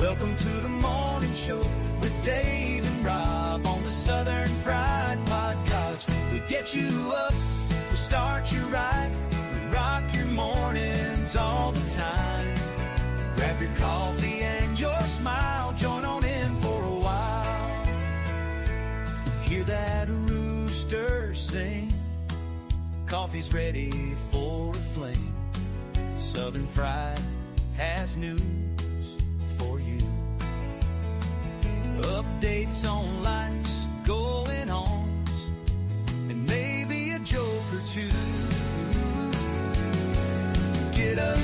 Welcome to the morning show with Dave and Rob on the Southern Fried Podcast. We get you up, we start you right, we rock your mornings all the time. Grab your coffee and your smile, join on in for a while. Hear that rooster sing, coffee's ready for a fling. Southern Fried has news for you. Updates on life's going on, and maybe a joke or two. Get up,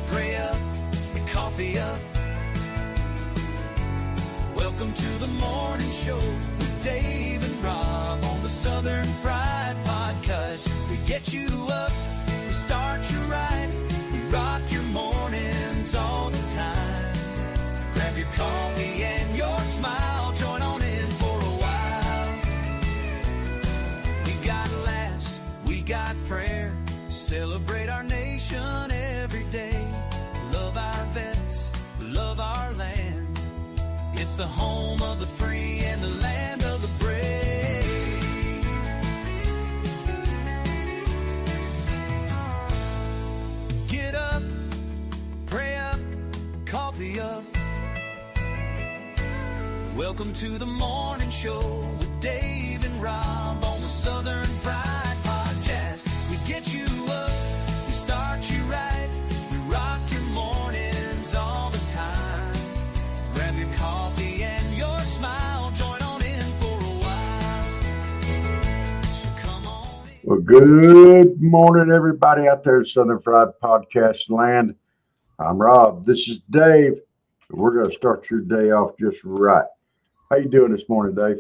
pray up, and coffee up. Welcome to the morning show with Dave and Rob on the Southern Fried Podcast. We get you up, we start you right, we rock your mornings all the time. Grab your coffee and your smile, join on in for a while. We got laughs, we got prayer, celebrate our nation every day. Love our vets, love our land. It's the home of the free and the land of the brave. Get up, pray up, coffee up. Welcome to the morning show with Dave and Rob on the Southern Fried Podcast. We get you up, we start you right, we rock your mornings all the time. Grab your coffee and your smile, join on in for a while. So come on in. Well, good morning, everybody out there in Southern Fried Podcast land. I'm Rob. This is Dave. We're going to start your day off just right. How you doing this morning, Dave?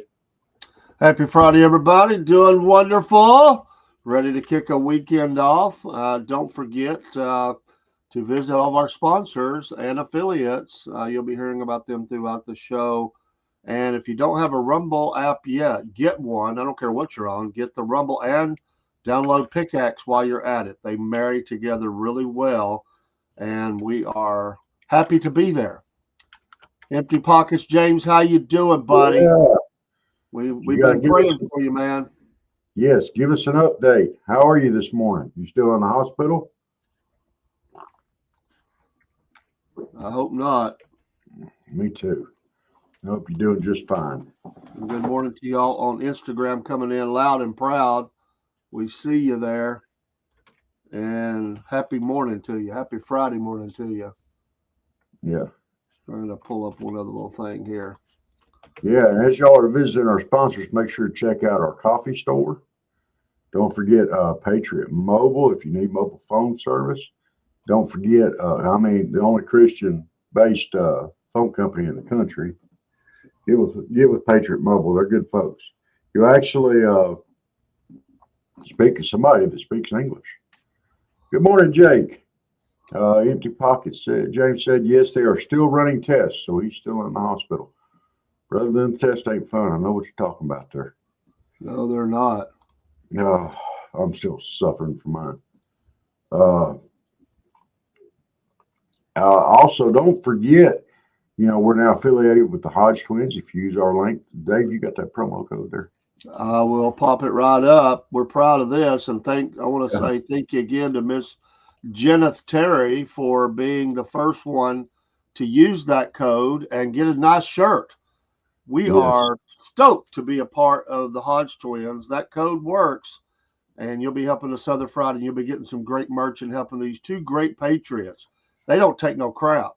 Happy Friday, everybody. Doing wonderful. Ready to kick a weekend off. Don't forget to visit all of our sponsors and affiliates. You'll be hearing about them throughout the show. And if you don't have a Rumble app yet, get one. I don't care what you're on. Get the Rumble and download Pickaxe while you're at it. They marry together really well, and we are happy to be there. Empty Pockets, James, how you doing, buddy? Yeah. We've been praying for you, man. Yes, give us an update. How are you this morning? You still in the hospital? I hope not. Me too. I hope you're doing just fine. Good morning to y'all on Instagram, coming in loud and proud. We see you there. And happy morning to you. Happy Friday morning to you. Yeah. Trying to pull up one other little thing here. Yeah, and as y'all are visiting our sponsors, make sure to check out our coffee store. Don't forget Patriot Mobile if you need mobile phone service. Don't forget, the only Christian-based phone company in the country. Get with Patriot Mobile. They're good folks. You actually speak to somebody that speaks English. Good morning, Jake. Empty Pockets. James said, yes, they are still running tests, so he's still in the hospital. Rather than test ain't fun. I know what you're talking about there. No, they're not. No, I'm still suffering from mine. Also, don't forget, we're now affiliated with the Hodge twins. If you use our link, Dave, you got that promo code there. I will pop it right up. We're proud of this, and I want to say thank you again to Miss Jenneth Terry for being the first one to use that code and get a nice shirt. We are stoked to be a part of the Hodge twins. That code works, and you'll be helping the Southern Fried, and you'll be getting some great merch and helping these two great patriots. They don't take no crap.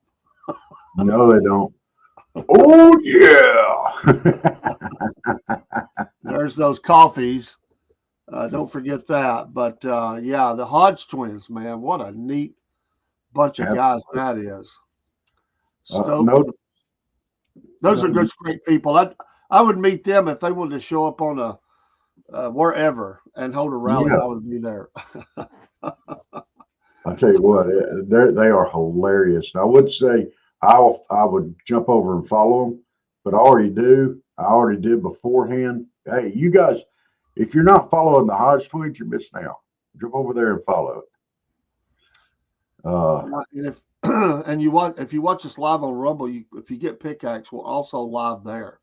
No, they don't. Oh, yeah. There's those coffees. Don't forget that. But, the Hodge twins, man, what a neat bunch of guys that is. Those are good, great people. I would meet them if they wanted to show up on a wherever and hold a rally. I would be there. I'll tell you what, they are hilarious. And I would say I would jump over and follow them, but I already did beforehand. Hey, you guys, if you're not following the Hodge twins, you're missing out. Jump over there and follow it. And if you watch us live on Rumble, if you get Pickaxe, we're also live there.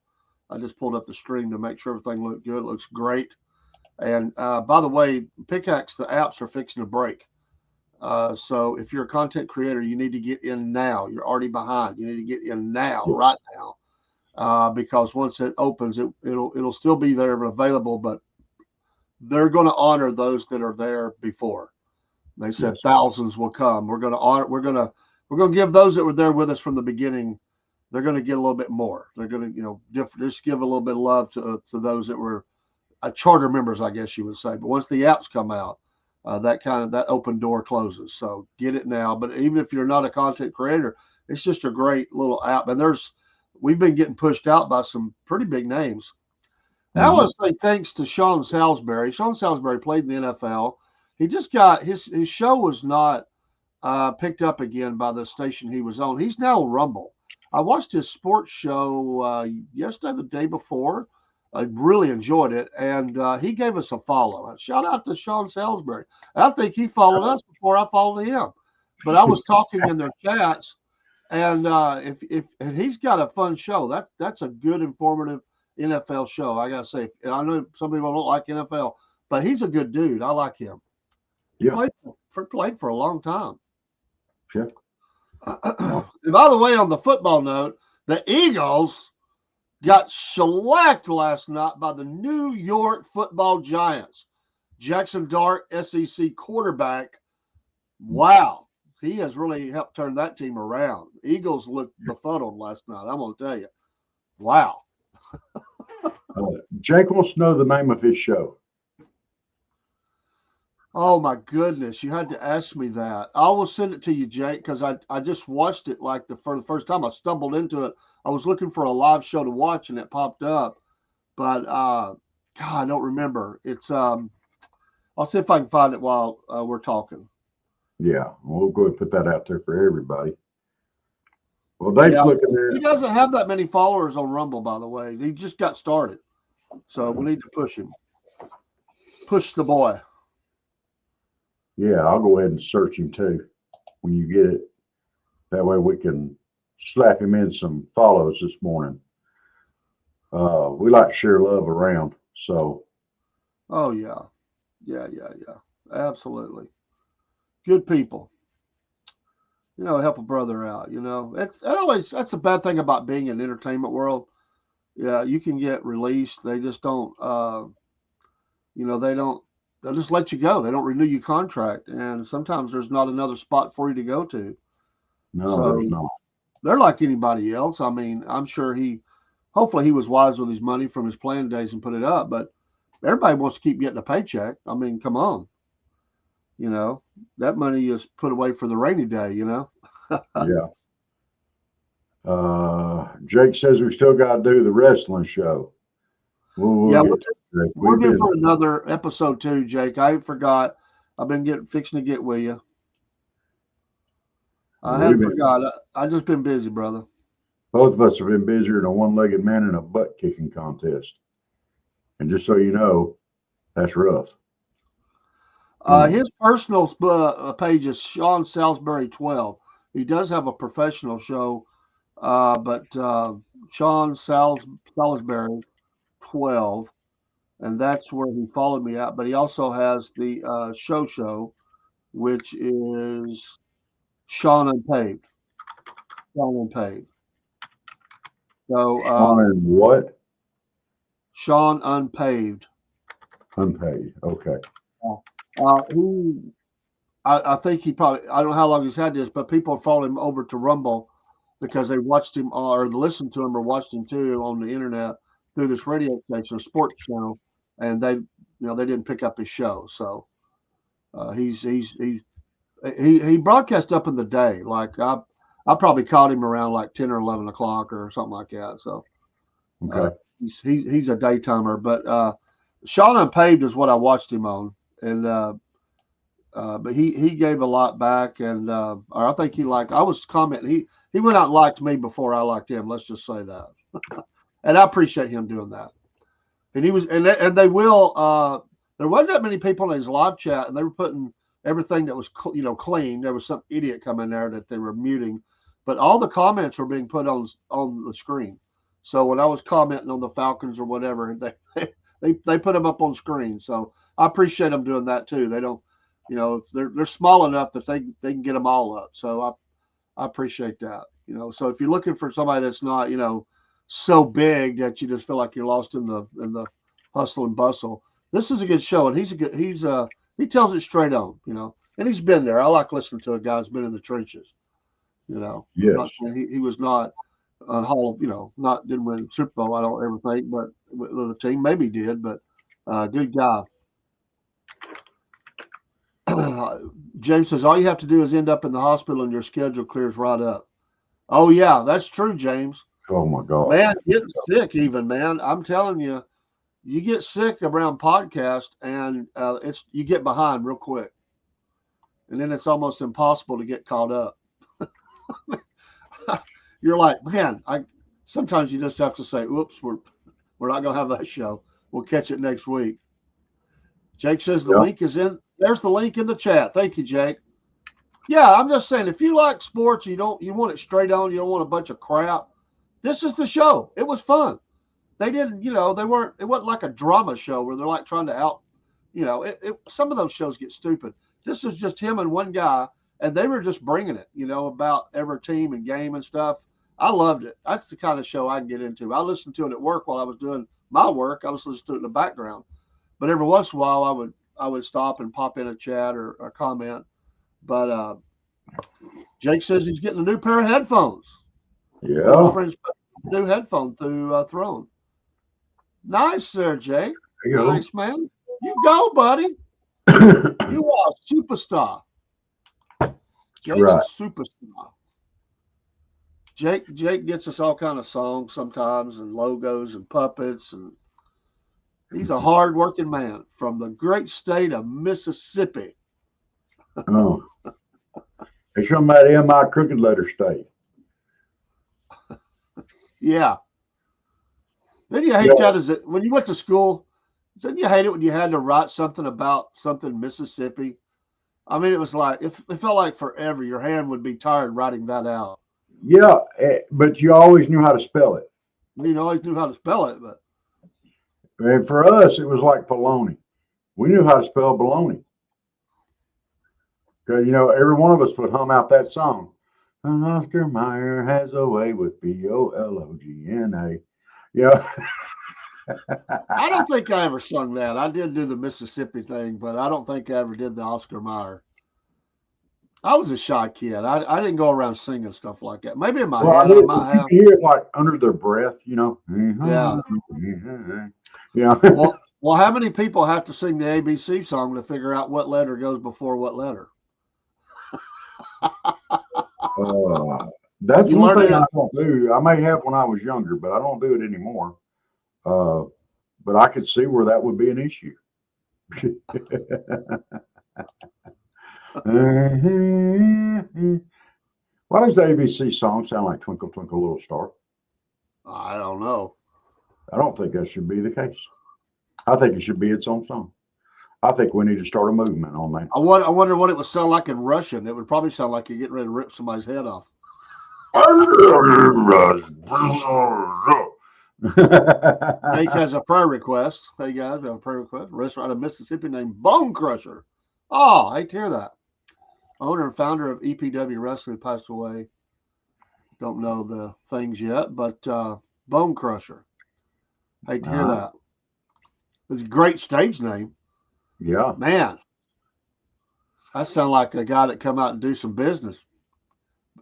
I just pulled up the stream to make sure everything looked good. It looks great. And by the way, Pickaxe, the apps are fixing to break. So if you're a content creator, you need to get in now. You're already behind. You need to get in now, right now, because once it opens, it'll still be there and available, but they're going to honor those that are there before. They said thousands will come. We're going to honor. We're going to give those that were there with us from the beginning. They're going to get a little bit more. They're going to, just give a little bit of love to those that were charter members, I guess you would say. But once the apps come out, that open door closes. So get it now. But even if you're not a content creator, it's just a great little app. And we've been getting pushed out by some pretty big names. And I want to say thanks to Sean Salisbury. Sean Salisbury played in the NFL. He just got his show was not picked up again by the station he was on. He's now on Rumble. I watched his sports show yesterday, the day before. I really enjoyed it, and he gave us a follow. Shout out to Sean Salisbury. I think he followed us before I followed him. But I was talking in their chats, and and he's got a fun show. That's a good, informative NFL show. I gotta say, and I know some people don't like NFL, but he's a good dude. I like him. Yeah, Played for a long time. Yeah. And by the way, on the football note, the Eagles got shellacked last night by the New York Football Giants. Jackson Dart, SEC quarterback. Wow. He has really helped turn that team around. Eagles looked befuddled last night, I'm going to tell you. Wow. Jake wants to know the name of his show. Oh, my goodness. You had to ask me that. I will send it to you, Jake, because I just watched it for the first time. I stumbled into it. I was looking for a live show to watch, and it popped up. But, God, I don't remember. It's I'll see if I can find it while we're talking. Yeah, we'll go ahead and put that out there for everybody. Well, Dave's looking there. He doesn't have that many followers on Rumble, by the way. He just got started. So we need to push him. Push the boy. Yeah, I'll go ahead and search him too when you get it. That way we can slap him in some follows this morning. We like to share love around. So. Oh, yeah. Yeah. Absolutely. Good people. Help a brother out. That's a bad thing about being in the entertainment world. Yeah, you can get released. They just don't, they'll just let you go. They don't renew your contract. And sometimes there's not another spot for you to go to. No, there's not. They're like anybody else. I mean, I'm sure hopefully he was wise with his money from his playing days and put it up, but everybody wants to keep getting a paycheck. I mean, come on. That money is put away for the rainy day, Yeah. Jake says we still got to do the wrestling show. We're due for another episode too, Jake. I forgot. I've been fixing to get with you. I hadn't forgot. I just been busy, brother. Both of us have been busier than a one-legged man in a butt-kicking contest. And just so you know, that's rough. His personal page is Sean Salisbury 12. He does have a professional show, but Sean Salisbury 12, and that's where he followed me at. But he also has the show, which is Sean Unpaved. Sean Unpaved. So Sean and what? Sean Unpaved. Unpaid. Okay. I think he probably, I don't know how long he's had this, but people followed him over to Rumble because they watched him or listened to him or watched him too on the internet through this radio station, sports channel, and they didn't pick up his show. So he broadcast up in the day. Like I probably caught him around like 10 or 11 o'clock or something like that. So okay. He's a daytimer, but Sean Unpaved is what I watched him on, and but he gave a lot back, and or I think he liked. I was commenting. He went out and liked me before I liked him. Let's just say that, and I appreciate him doing that. And he was, and they will. There wasn't that many people in his live chat, and they were putting everything that was clean. There was some idiot come in there that they were muting, but all the comments were being put on the screen. So when I was commenting on the Falcons or whatever, they put them up on screen. So I appreciate them doing that too. They don't, they're small enough that they can get them all up. So I appreciate that. So if you're looking for somebody that's not, so big that you just feel like you're lost in the hustle and bustle, this is a good show, and he tells it straight on, and he's been there. I like listening to a guy who's been in the trenches, Yes. He was not on didn't win Super Bowl, I don't ever think, but with the team maybe did, but good guy. James says all you have to do is end up in the hospital and your schedule clears right up. Oh yeah, that's true, James. Oh my God, man, getting sick even, man. I'm telling you, you get sick around podcast and you get behind real quick, and then it's almost impossible to get caught up. You're like, man, sometimes you just have to say, oops, we're not going to have that show. We'll catch it next week. Jake says the link is in. There's the link in the chat. Thank you, Jake. Yeah, I'm just saying, if you like sports, you want it straight on, you don't want a bunch of crap, this is the show. It was fun. They didn't, it wasn't like a drama show where they're like trying to out, some of those shows get stupid. This is just him and one guy, and they were just bringing it, about every team and game and stuff. I loved it. That's the kind of show I can get into. I listened to it at work while I was doing my work. I was listening to it in the background, but every once in a while I would stop and pop in a chat or a comment. But Jake says he's getting a new pair of headphones. Yeah. My friend's put a new headphone through Throne. Nice there, Jake. Nice, man. You go, buddy. You are a superstar. Jake's right. A superstar. Jake gets us all kind of songs sometimes and logos and puppets, and he's a hard-working man from the great state of Mississippi. Oh. It's from that M.I. crooked letter state. Yeah. Then you hate that when you went to school, didn't you hate it when you had to write something about something Mississippi? I mean, it was like, it felt like forever. Your hand would be tired writing that out. Yeah, but you always knew how to spell it. You always knew how to spell it, but. And for us, it was like baloney. We knew how to spell baloney. Because, every one of us would hum out that song. Oscar Mayer has a way with B-O-L-O-G-N-A. I don't think I ever sung that. I did do the Mississippi thing, but I don't think I ever did the Oscar Mayer. I was a shy kid. I didn't go around singing stuff like that. Maybe in my head I might have. You hear it like under their breath, Yeah. Yeah. Well, how many people have to sing the ABC song to figure out what letter goes before what letter? That's one thing I don't do. I may have when I was younger, but I don't do it anymore. But I could see where that would be an issue. Why does the ABC song sound like Twinkle, Twinkle, Little Star? I don't know. I don't think that should be the case. I think it should be its own song. I think we need to start a movement on that. I wonder what it would sound like in Russian. It would probably sound like you're getting ready to rip somebody's head off. Jake has a prayer request. Hey guys, we have a prayer request. A restaurant in Mississippi named Bone Crusher. Oh, I hate to hear that. Owner and founder of EPW Wrestling passed away. Don't know the things yet, but Bone Crusher. Hate to hear that. It's a great stage name. Yeah. Man, that sounds like a guy that come out and do some business.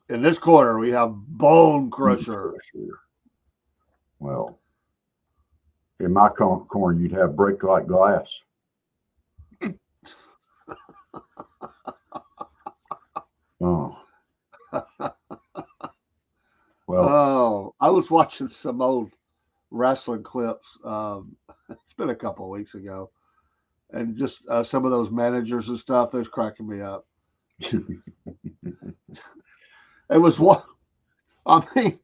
In this corner, we have Bone Crusher. Well, in my corner, you'd have Break Like Glass. Oh. Well. Oh, I was watching some old wrestling clips. It's been a couple of weeks ago. And just some of those managers and stuff, it was cracking me up. It was what I mean,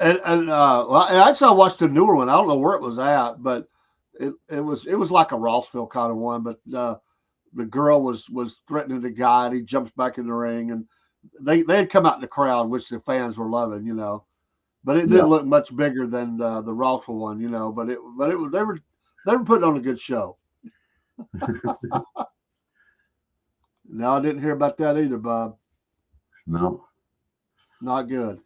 and actually I watched the newer one. I don't know where it was at, but it was like a Rossville kind of one. But the girl was threatening the guy, and he jumps back in the ring, and they had come out in the crowd, which the fans were loving, but it didn't look much bigger than the Rockville one, but it was they were putting on a good show. No, I didn't hear about that either, Bob. No, not good.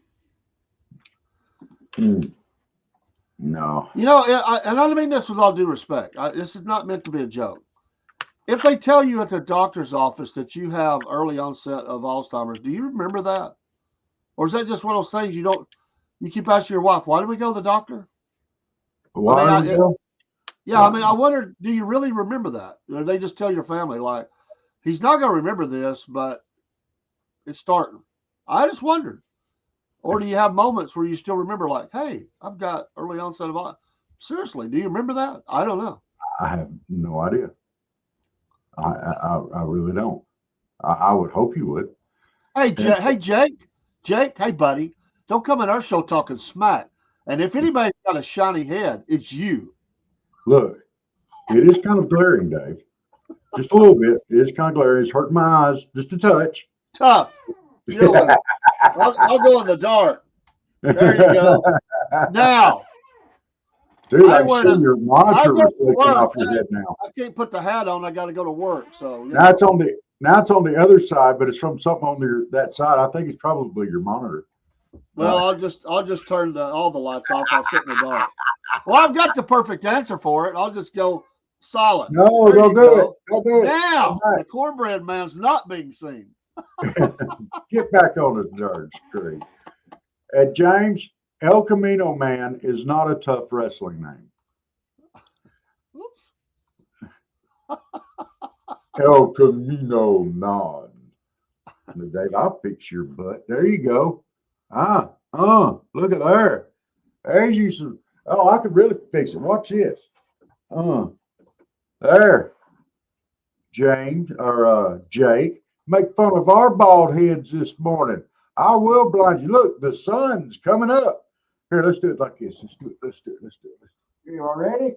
No. And I mean this with all due respect. This is not meant to be a joke. If they tell you at the doctor's office that you have early onset of Alzheimer's, do you remember that? Or is that just one of those things you keep asking your wife, why did we go to the doctor? Why did we go? Yeah, I mean, I wonder, do you really remember that? Or they just tell your family, like, he's not going to remember this, but it's starting. I just wondered. Or do you have moments where you still remember, like, hey, I've got early onset of Alzheimer's? Seriously, do you remember that? I don't know. I have no idea. I really don't. I would hope you would. Hey, Jake, hey, buddy, don't come in our show talking smack. And if anybody's got a shiny head, it's you. Look, it is kind of glaring, Dave. Just a little bit. It is kind of glaring. It's hurting my eyes just a touch. Tough. I'll go in the dark. There you go. Now. Dude, I can see your monitor reflecting off your head now. I can't put the hat on. I got to go to work. So now it's on the other side, but it's from something on that side. I think it's probably your monitor. Well, I'll just turn all the lights off. I'll sit in the dark. Well, I've got the perfect answer for it. I'll just go solid. No, don't do it. Don't do it. Now the cornbread man's not being seen. Get back on the third screen. James, El Camino Man is not a tough wrestling name. Oops. El Camino Man. Dave, I'll fix your butt. There you go. Look at there. There's you some. Oh, I could really fix it. Watch this. There. James or Jake, make fun of our bald heads this morning. I will blind you. Look, the sun's coming up. Here, let's do it like this. Let's do it. You all ready?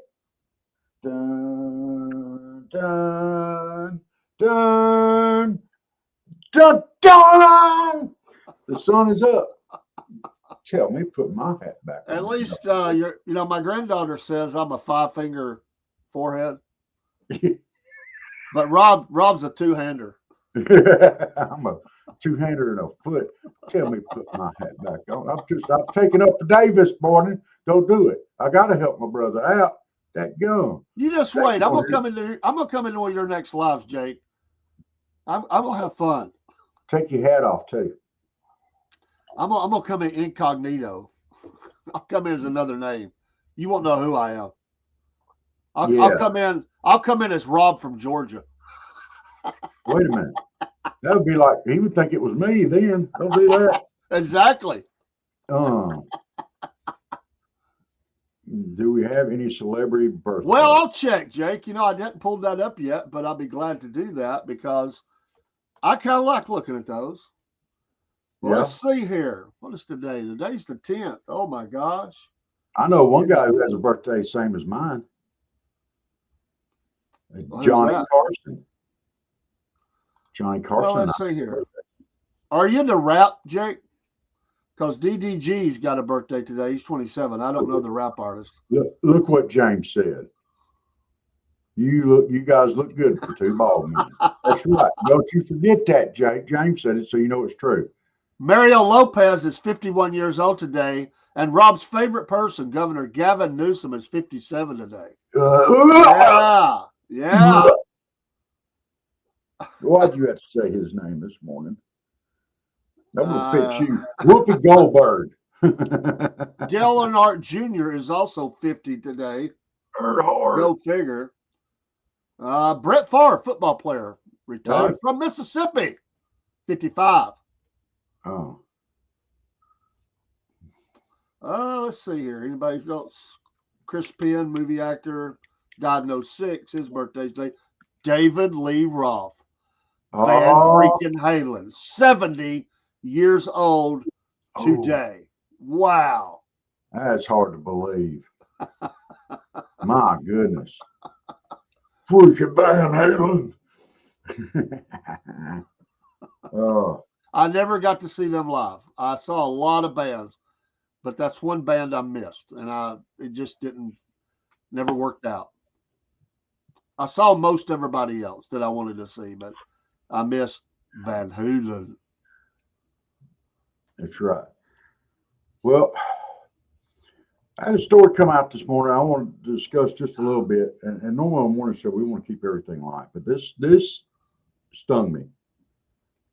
Dun, dun, dun, dun, dun. The sun is up. Tell me, put my hat back on. At least, my granddaughter says I'm a 5-finger forehead. But Rob's a two-hander. I'm a two-hander and a foot. Tell me, put my hat back on. I'm taking up for Dave this morning. Don't do it. I got to help my brother out. That gum. You just wait. I'm gonna come into one of your next lives, Jake. I'm gonna have fun. Take your hat off too. I'm gonna come in incognito. I'll come in as another name. You won't know who I am. I'll come in as Rob from Georgia. Wait a minute. That would be like he would think it was me then. Don't do that. Exactly. Do we have any celebrity birthdays? Well, I'll check, Jake. I hadn't pulled that up yet, but I'll be glad to do that because I kind of like looking at those. Well, let's see here. What is today? Today's the 10th. Oh, my gosh. I know one guy who has a birthday same as mine. Johnny Carson. Johnny Carson. Well, let's see here. Are you into rap, Jake? Because DDG's got a birthday today. He's 27. I don't know the rap artist. Look what James said. You guys look good for two bald men. That's right. Don't you forget that, Jake. James said it, so you know it's true. Mario Lopez is 51 years old today, and Rob's favorite person, Governor Gavin Newsom, is 57 today. Yeah. Why'd you have to say his name this morning? That will fit you. Whoopi Goldberg. Dale Earnhardt Jr. is also 50 today. Go figure. Brett Favre, football player, retired from Mississippi, 55. Oh. Let's see here. Anybody else? Chris Penn, movie actor, died in 06. His birthday's today. David Lee Roth. Van freaking Halen. 70 years old today. Wow. That's hard to believe. My goodness. Freaking Van Halen. Oh, I never got to see them live. I saw a lot of bands, but that's one band I missed, and it just didn't never worked out. I saw most everybody else that I wanted to see, but I missed Van Halen. that's right. Well, I had a story come out this morning. I want to discuss just a little bit. And normally on morning show we want to keep everything light, but this stung me,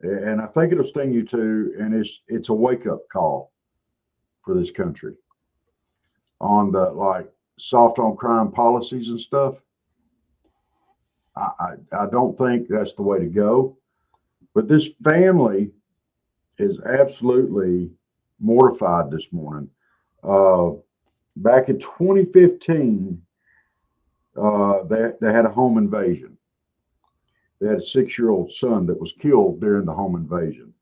and I think it'll sting you too. And it's a wake up call for this country on the like soft on crime policies and stuff. I don't think that's the way to go. But this family is absolutely mortified this morning. Uh, Back in 2015, they had a home invasion. They had a 6-year-old son that was killed during the home invasion.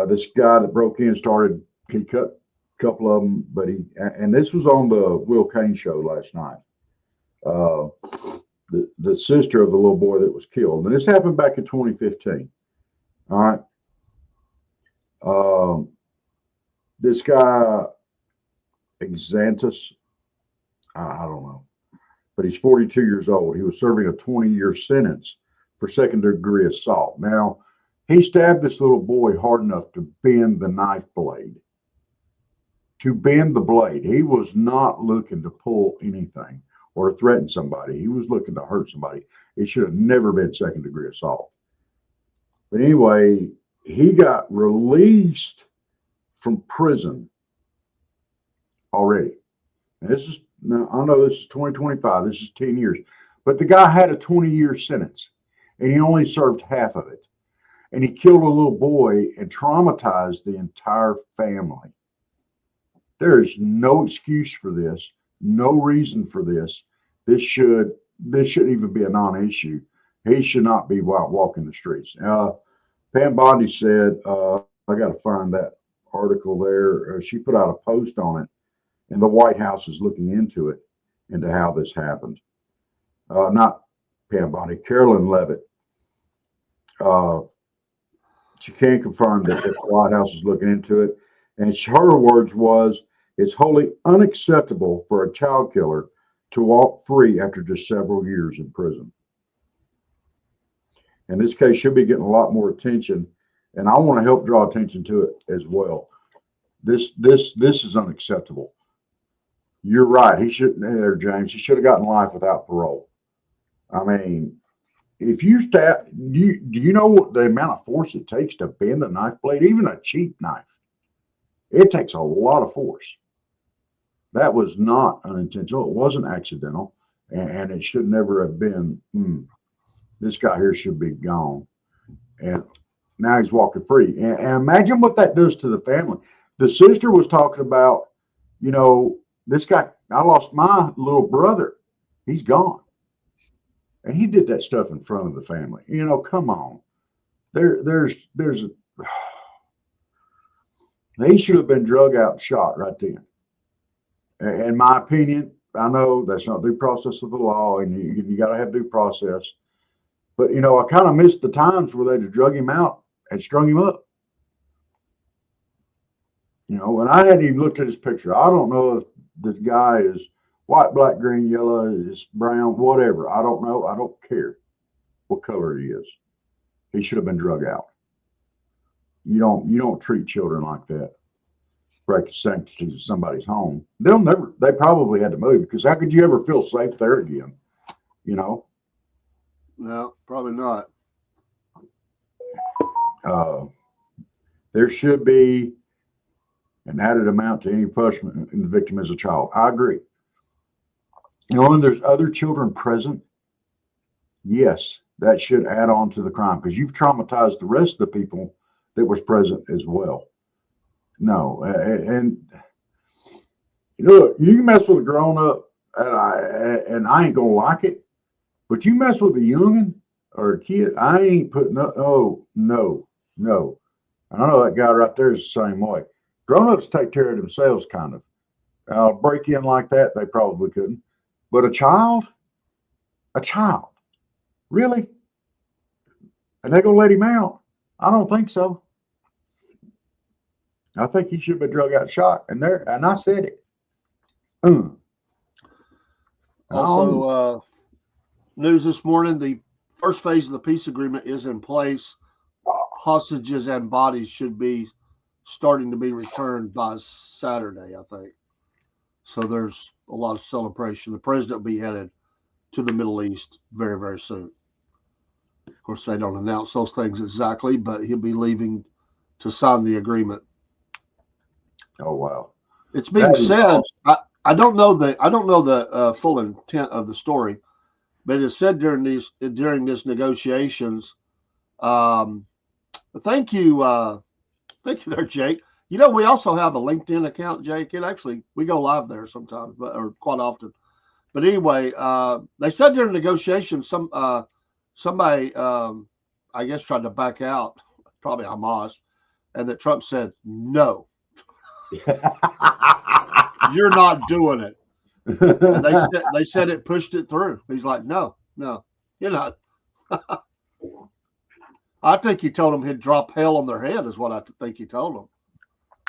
This guy that broke in he cut a couple of them, and this was on the Will Kane show last night. The sister of the little boy that was killed. And this happened back in 2015. All right. This guy, Exantus, I don't know, but he's 42 years old. He was serving a 20-year sentence for second-degree assault. Now, he stabbed this little boy hard enough to bend the knife blade. To bend the blade. He was not looking to pull anything or threaten somebody. He was looking to hurt somebody. It should have never been second-degree assault. But anyway, he got released from prison already. And now I know this is 2025, this is 10 years, but the guy had a 20-year sentence and he only served half of it. And he killed a little boy and traumatized the entire family. There is no excuse for this, no reason for this. This shouldn't even be a non-issue. He should not be walking the streets. Pam Bondi said, I got to find that article there. She put out a post on it, and the White House is looking into how this happened. Not Pam Bondi, Carolyn Levitt. She can confirm that the White House is looking into it. And her words was, it's wholly unacceptable for a child killer to walk free after just several years in prison. And this case should be getting a lot more attention, and I want to help draw attention to it as well. This is unacceptable. You're right. He shouldn't there, James. He should have gotten life without parole. I mean, if you stab, do you know what the amount of force it takes to bend a knife blade, even a cheap knife? It takes a lot of force. That was not unintentional. It wasn't accidental, and it should never have been. This guy here should be gone. And now he's walking free. And imagine what that does to the family. The sister was talking about, this guy, I lost my little brother. He's gone. And he did that stuff in front of the family. Come on. He should have been drug out and shot right then. In my opinion, I know that's not due process of the law, and you got to have due process. But, I kind of missed the times where they'd drug him out and strung him up. And I hadn't even looked at his picture. I don't know if the guy is white, black, green, yellow, is brown, whatever. I don't know. I don't care what color he is. He should have been drug out. You don't treat children like that. Break the sanctity of somebody's home. They probably had to move, because how could you ever feel safe there again? No, probably not. There should be an added amount to any punishment in the victim as a child. I agree. And there's other children present, yes, that should add on to the crime, because you've traumatized the rest of the people that was present as well. No, and you can mess with a grown up, and I ain't gonna like it. But you mess with a youngin' or a kid, I ain't putting up. Oh, no. And I know that guy right there is the same way. Grown-ups take care of themselves, kind of. Break in like that, they probably couldn't. But a child? Really? And they're going to let him out? I don't think so. I think he should be drug out shot. And I said it. Also, news this morning, the first phase of the peace agreement is in place. Hostages and bodies should be starting to be returned by Saturday, I think. So there's a lot of celebration. The president will be headed to the Middle East very, very soon. Of course, they don't announce those things exactly, but he'll be leaving to sign the agreement. Oh, wow. It's being said, awesome. I don't know the full intent of the story, but it's said during these negotiations. Thank you there, Jake. You know, we also have a LinkedIn account, Jake. We go live there sometimes, or quite often. But anyway, they said during negotiations, somebody, I guess, tried to back out, probably Hamas, and that Trump said, no, you're not doing it. And they said it pushed it through. He's like, no, you're not. I think he told them he'd drop hell on their head is what I think he told them.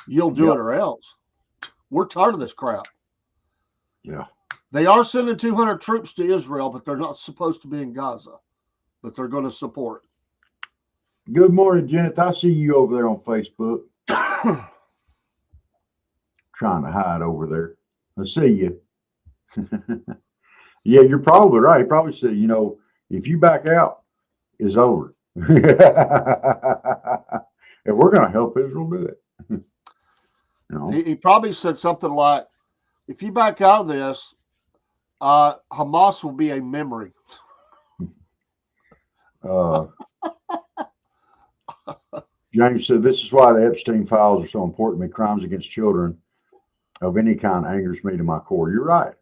You'll do it or else. We're tired of this crap. Yeah. They are sending 200 troops to Israel, but they're not supposed to be in Gaza. But they're going to support. Good morning, Janet. I see you over there on Facebook. Trying to hide over there. I see you. Yeah, you're probably right. He probably said, if you back out, it's over. And we're going to help Israel do it. He probably said something like, if you back out of this, Hamas will be a memory. James said, this is why the Epstein files are so important to me. Crimes against children of any kind angers me to my core. You're right.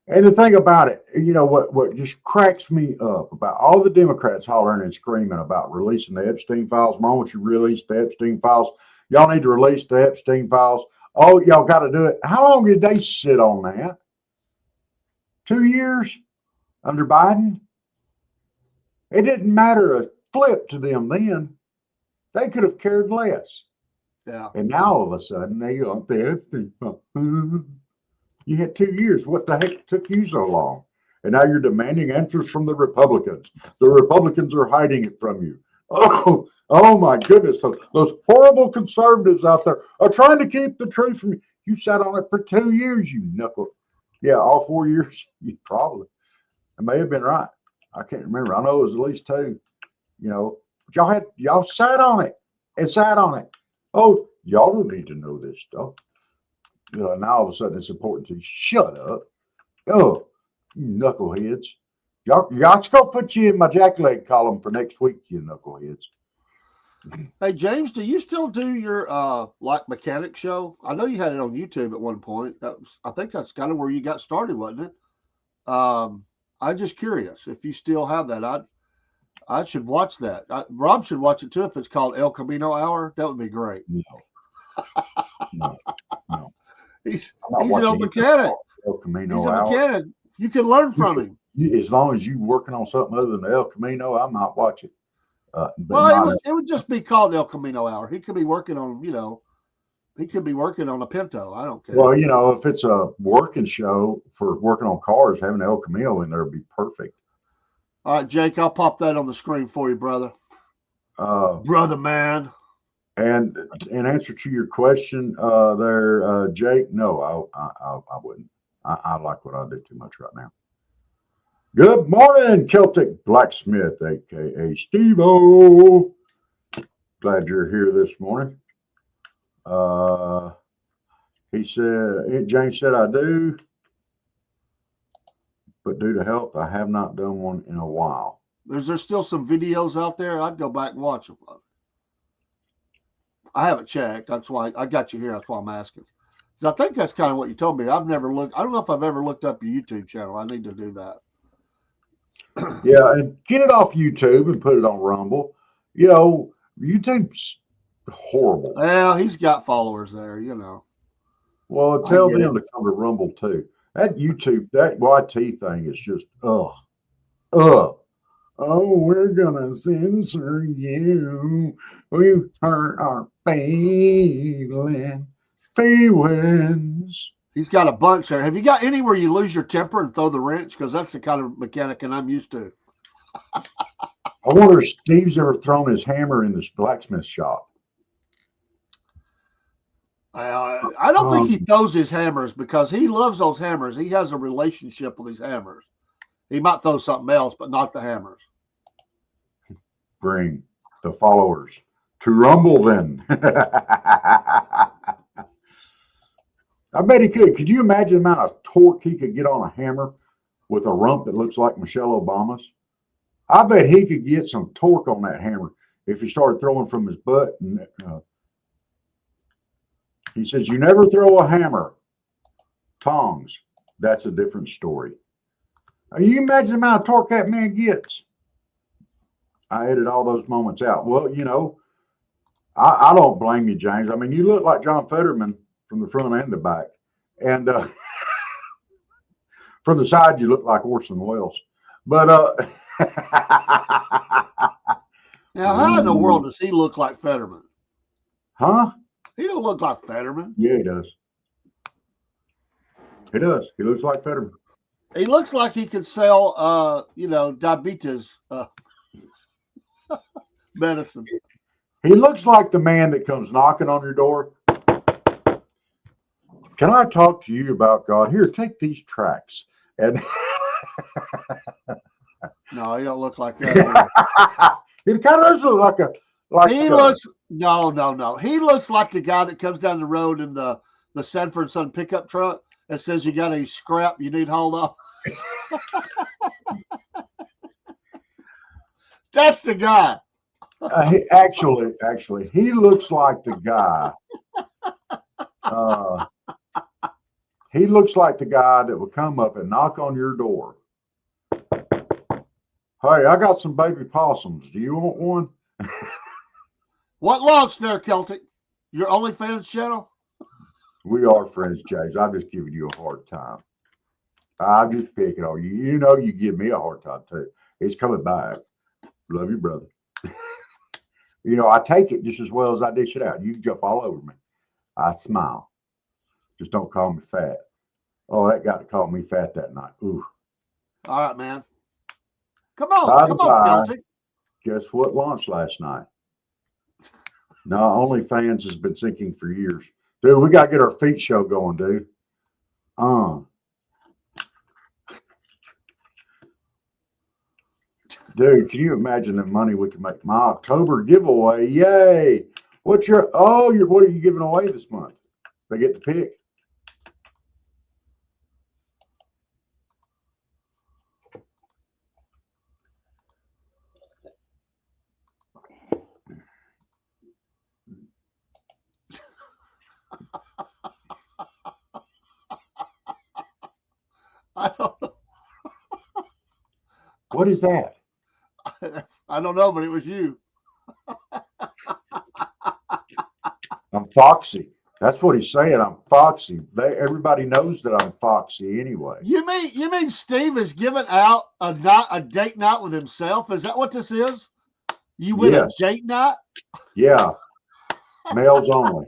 And the thing about it, what just cracks me up about all the Democrats hollering and screaming about releasing the Epstein files. Mom, won't you release the Epstein files? Y'all need to release the Epstein files. Oh, y'all got to do it. How long did they sit on that? 2 years under Biden? It didn't matter a flip to them then. They could have cared less. Yeah. And now all of a sudden they want the Epstein files. You had 2 years. What the heck took you so long? And now you're demanding answers from the Republicans. The Republicans are hiding it from you. Oh my goodness. Those horrible conservatives out there are trying to keep the truth from you. You sat on it for 2 years, you knuckle. Yeah, all 4 years. You probably. I may have been right. I can't remember. I know it was at least 2. But y'all sat on it and sat on it. Oh, y'all don't need to know this stuff. Now all of a sudden it's important to shut up. Oh, you knuckleheads. Y'all just gonna put you in my jackleg column for next week, you knuckleheads. Hey James, do you still do your mechanic show? I know you had it on YouTube at one point. I think that's kind of where you got started, wasn't it? I'm just curious if you still have that. I should watch that. Rob should watch it too if it's called El Camino Hour. That would be great. No. He's an old mechanic. El Camino He's a Hour. mechanic. You can learn from him. As long as you're working on something other than El Camino, I might watch it. It would just be called El Camino Hour. He could be working on, he could be working on a Pinto. I don't care. Well, if it's a working show for working on cars, having El Camino in there would be perfect. All right, Jake, I'll pop that on the screen for you, brother. Brother, man. And in answer to your question there, Jake, no, I wouldn't. I like what I do too much right now. Good morning, Celtic Blacksmith, a.k.a. Steve-O. Glad you're here this morning. James said, I do, but due to health, I have not done one in a while. Is there still some videos out there? I'd go back and watch them. I haven't checked. That's why I got you here. That's why I'm asking. I think that's kind of what you told me. I've never looked. I don't know if I've ever looked up your YouTube channel. I need to do that. Yeah, and get it off YouTube and put it on Rumble. YouTube's horrible. Well, he's got followers there, Well, tell them to come to Rumble too. That YouTube, that YT thing is just, Oh, we're gonna censor you. You hurt our feelings. He's got a bunch there. Have you got any where you lose your temper and throw the wrench? Because that's the kind of mechanic and I'm used to. I wonder if Steve's ever thrown his hammer in this blacksmith shop. I don't think he throws his hammers because he loves those hammers. He has a relationship with these hammers. He might throw something else, but not the hammers. Bring the followers to rumble then. I bet he could. Could you imagine the amount of torque he could get on a hammer with a rump that looks like Michelle Obama's? I bet he could get some torque on that hammer if he started throwing from his butt. And he says, you never throw a hammer. Tongs. That's a different story. You imagine the amount of torque that man gets. I edit all those moments out. Well, you know, I don't blame you, James. I mean, you look like John Fetterman from the front and the back. And from the side, you look like Orson Welles. But now, how in the world does he look like Fetterman? Huh? He don't look like Fetterman. Yeah, he does. He does. He looks like Fetterman. He looks like he could sell, diabetes medicine. He looks like the man that comes knocking on your door. Can I talk to you about God? Here, take these tracts. And no, he don't look like that. It kind of does look like he looks. No. He looks like the guy that comes down the road in the Sanford Son pickup truck that says you got any scrap you need hold of. That's the guy. Actually, he looks like the guy. He looks like the guy that would come up and knock on your door. Hey, I got some baby possums. Do you want one? What launched there, Celtic? Your OnlyFans channel? We are friends, James. I'm just giving you a hard time. I'm just picking on you. You know you give me a hard time too. It's coming back. Love you, brother. You know, I take it just as well as I dish it out. You can jump all over me. I smile. Just don't call me fat. Oh, that guy called me fat that night. Ooh. All right, man. Come on, Celtic. Guess what launched last night? No, OnlyFans has been sinking for years. Dude, we got to get our feet show going, dude. Dude, can you imagine the money we can make? My October giveaway. Yay. What are you giving away this month? They get to pick. I don't know. What is that? I don't know, but it was you. I'm foxy. That's what he's saying. I'm foxy. Everybody knows that I'm foxy anyway. You mean Steve is giving out a date night with himself? Is that what this is? You win a date night? Yeah. Males only.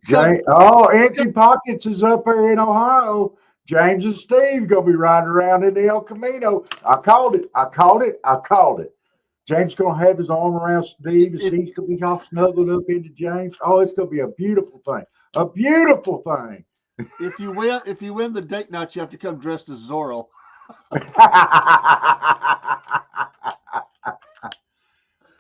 Empty Pockets is up there in Ohio. James and Steve gonna be riding around in the El Camino. I called it. James gonna have his arm around Steve, and Steve's gonna be all snuggled up into James. Oh, it's gonna be a beautiful thing. A beautiful thing. If you win the date night, you have to come dressed as Zorro.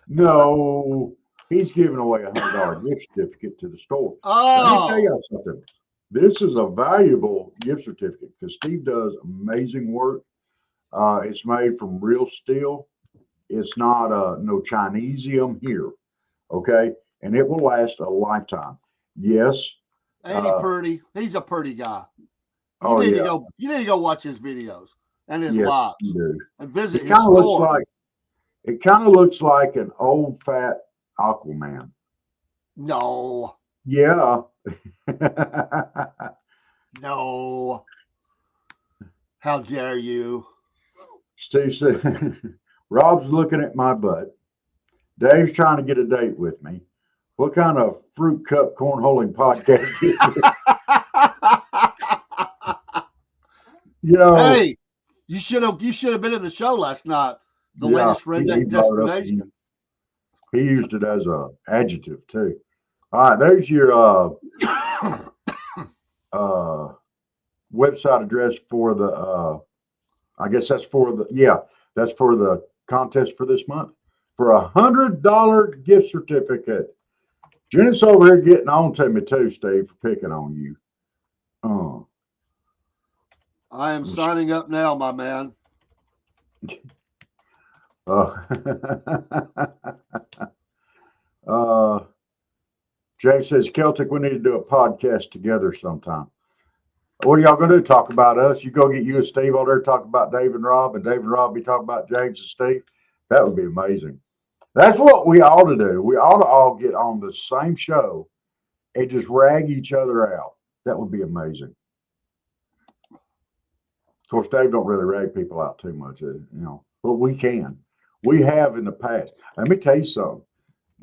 No, he's giving away a $100 gift certificate to the store. Oh. Let me tell you something. This is a valuable gift certificate because Steve does amazing work. It's made from real steel. It's not no Chinesium here, okay? And it will last a lifetime. Yes. Ain't he pretty? He's a pretty guy. You need to go watch his videos and his lives. You do. And visit his store. It kind of looks like an old fat Aquaman. No. Yeah. No. How dare you? Steve said, Rob's looking at my butt. Dave's trying to get a date with me. What kind of fruit cup cornholing podcast is it? Hey, you should have been in the show last night. The latest redneck destination. He used it as a adjective too. All right, there's your website address for the I guess that's for the contest for this month for $100 gift certificate. Jen's over here getting on to me too, Steve, for picking on you. I am signing up now, my man. James says, Celtic, we need to do a podcast together sometime. What are y'all going to do? Talk about us? You go get you and Steve over there, talk about Dave and Rob, and Dave and Rob be talking about James and Steve. That would be amazing. That's what we ought to do. We ought to all get on the same show and just rag each other out. That would be amazing. Of course, Dave don't really rag people out too much, but we can. We have in the past. Let me tell you something.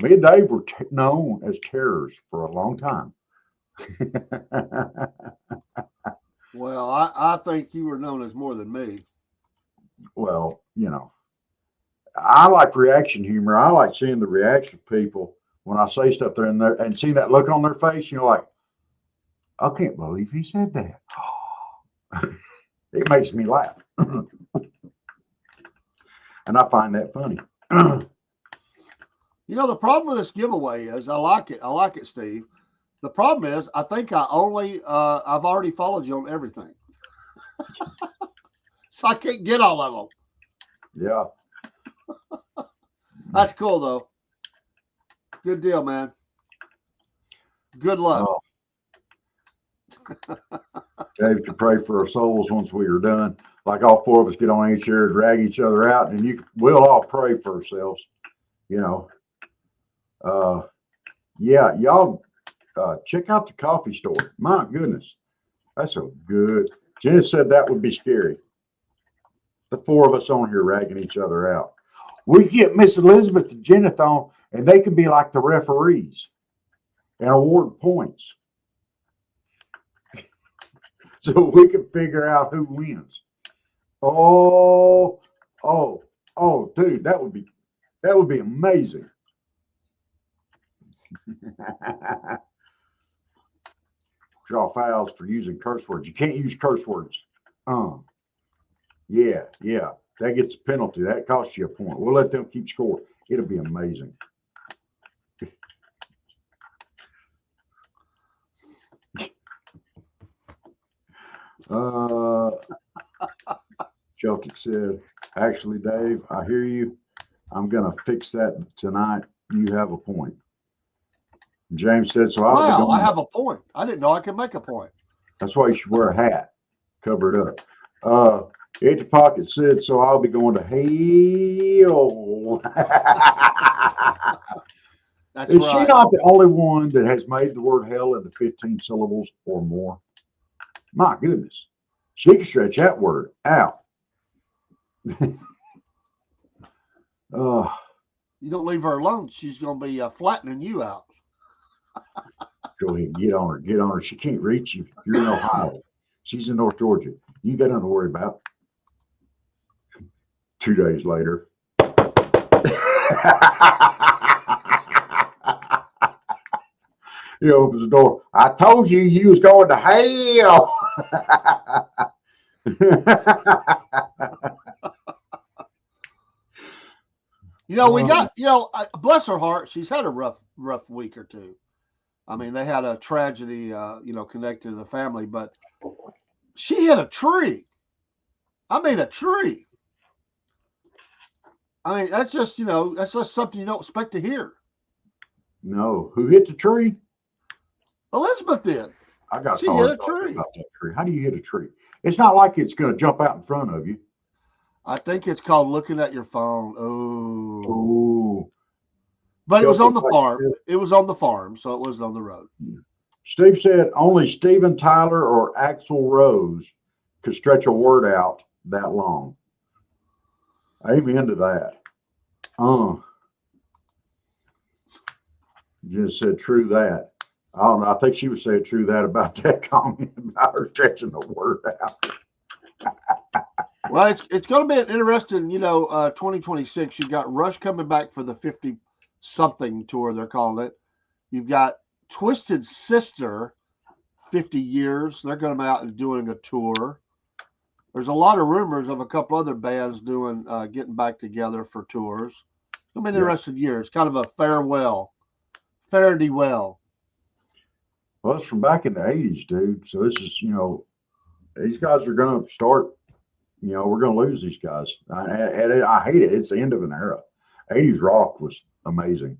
Me and Dave were known as terrors for a long time. Well, I think you were known as more than me. Well, I like reaction humor. I like seeing the reaction of people when I say stuff there and seeing that look on their face. Like, I can't believe he said that. It makes me laugh. And I find that funny. The problem with this giveaway is I like it, Steve. The problem is I think I've already followed you on everything. So I can't get all of them. Yeah. That's cool though. Good deal, man. Good luck. Dave can pray for our souls once we are done. Like all four of us get on each other, drag each other out, and we'll all pray for ourselves. Y'all check out the coffee store. My goodness, that's so good. Jen said that would be scary. The four of us on here ragging each other out. We get Miss Elizabeth and Jeneth on, and they can be like the referees and award points. So we can figure out who wins. Oh, dude, that would be amazing. Draw fouls for using curse words. You can't use curse words. Yeah. That gets a penalty. That costs you a point. We'll let them keep score. It'll be amazing. Celtic said, actually, Dave, I hear you. I'm going to fix that tonight. You have a point. James said, so I have a point. I didn't know I could make a point. That's why you should wear a hat. Cover it up. Empty Pocket said, so I'll be going to hell. Is she not the only one that has made the word hell into 15 syllables or more? My goodness. She can stretch that word out. You don't leave her alone. She's going to be flattening you out. Go ahead. Get on her. She can't reach you. You're in Ohio. She's in North Georgia. You got nothing to worry about. 2 days later. He opens the door. I told you was going to hell. We got, bless her heart, she's had a rough week or two. I mean, they had a tragedy, connected to the family, but she hit a tree. I mean, a tree. I mean, that's just something you don't expect to hear. No. Who hit the tree? Elizabeth did. She hit a tree. About that tree. How do you hit a tree? It's not like it's going to jump out in front of you. I think it's called looking at your phone. Oh. But it was on the farm. It was on the farm, so it wasn't on the road. Steve said only Steven Tyler or Axl Rose could stretch a word out that long. Amen to that. Just said true that. I don't know. I think she was saying true that about that comment about her stretching the word out. Well, it's going to be an interesting, 2026. You've got Rush coming back for the 50-something tour, they're calling it. You've got Twisted Sister, 50 years. They're going to be out and doing a tour. There's a lot of rumors of a couple other bands getting back together for tours. It's going to be an interesting year. It's kind of a farewell. Fare thee well. Well, it's from back in the 80s, dude. So this is, these guys are going to start, we're going to lose these guys. I hate it. It's the end of an era. 80s rock was amazing.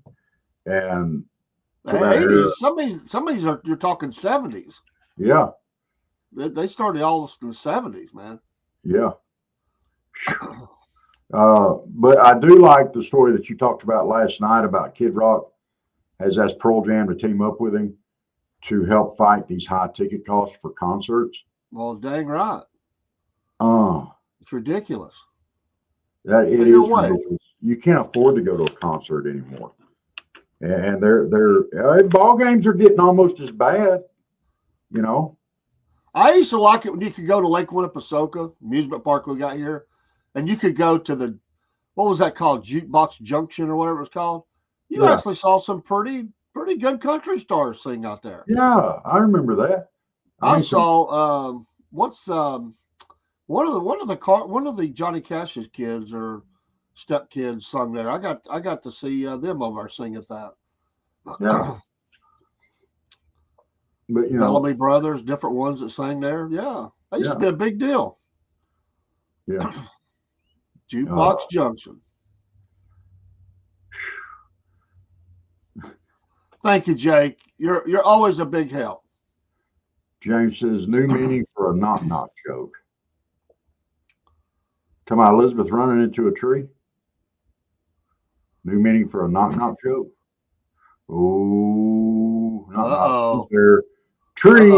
And for that 80s, era, some of these are, you're talking 70s. Yeah. They started almost in the 70s, man. Yeah. But I do like the story that you talked about last night about Kid Rock has asked Pearl Jam to team up with him to help fight these high ticket costs for concerts. Well, dang right. It's ridiculous. That it is ridiculous. You can't afford to go to a concert anymore. And ball games are getting almost as bad, I used to like it when you could go to Lake Winnepesaukah, amusement park we got here, and you could go to what was that called? Jukebox Junction or whatever it was called. You actually saw some pretty good country stars sing out there. Yeah, I remember that. I saw one of the Johnny Cash's kids or stepkids sung there. I got to see them over sing at that. Yeah. But Bellamy Brothers, different ones that sang there. Yeah. That used to be a big deal. Yeah. Jukebox Junction. Thank you, Jake. You're always a big help. James says new meaning for a knock joke. Talking about Elizabeth running into a tree. New meaning for a knock joke. Oh, knock there. Tree.